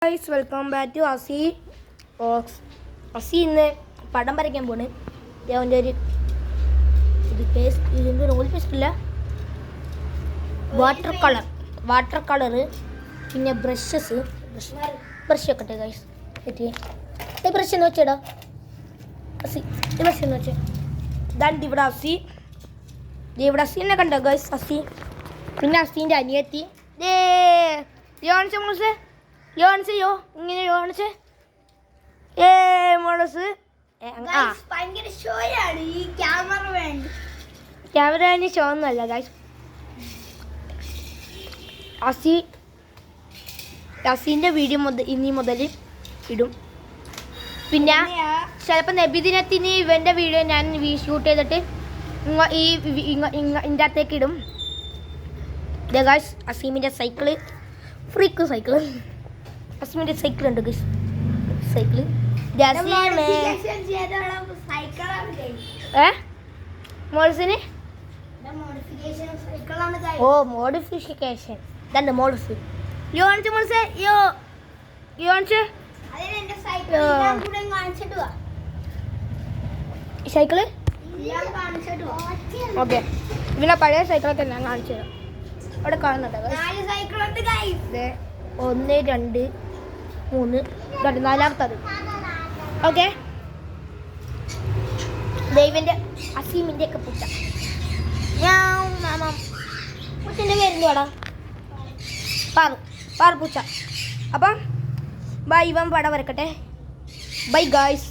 Guys welcome back to അസി aux. അസി ഇന്ന് പടം വരയ്ക്കാൻ പോണ്. അവൻ്റെ ഒരു ഇതിൻ്റെ റോൾ പേസ്റ്റില്ല, വാട്ടർ കളറ്, പിന്നെ ബ്രഷസ് ഒക്കെ ഇട്ടെ ഗൈസ്. ഈ ബ്രഷ് എന്ന് വെച്ചേടാ അസി, ഈ ബ്രഷ് എന്ന് വെച്ചേ. ഇതാണ് ഇവിടെ അസി. ഇവിടെ അസീനെ കണ്ടോ ഗൈസ്? അസി, പിന്നെ അസീൻ്റെ അനിയത്തി യോ ഇങ്ങനെ യോണിച്ച് മോളസ് ക്യാമറ ഷോ ഒന്നുമല്ല ഗൈസ്. അസീൻ്റെ വീഡിയോ ഇനി മുതൽ ഇടും. പിന്നെ ചിലപ്പോൾ നബിദിനത്തിന് ഇവൻ്റെ വീഡിയോ ഞാൻ ഷൂട്ട് ചെയ്തിട്ട് ഇതിൻ്റെ അകത്തേക്ക് ഇടും. ഗൈസ് അസീമിൻ്റെ സൈക്കിള്, ഫ്രീക്ക് സൈക്കിള്, അസീമിൻ്റെ സൈക്കിൾ ഉണ്ട് ഗൈസ്. സൈക്കിള് മോഡ്സിന് മോഡിഫിക്കേഷൻ ഇതണ്ട് മോഡ്സ് യോണിച്ച് മോൾസേ യോണിച്ച് സൈക്കിള്. ഓക്കെ, പിന്നെ പഴയ സൈക്കിളൊക്കെ ഞാൻ കാണിച്ചു തരാം. അവിടെ കാണുന്നുണ്ട് 1 2 3 4 ഓക്കെ. ദൈവൻ്റെ അസീമിൻ്റെ ഒക്കെ പൂച്ച പൂച്ചൻ്റെ പേരെന്തുവാടാ? പാറു പൂച്ച. അപ്പം ബൈ, ഇവൻ പടം വരക്കട്ടെ. Bye guys.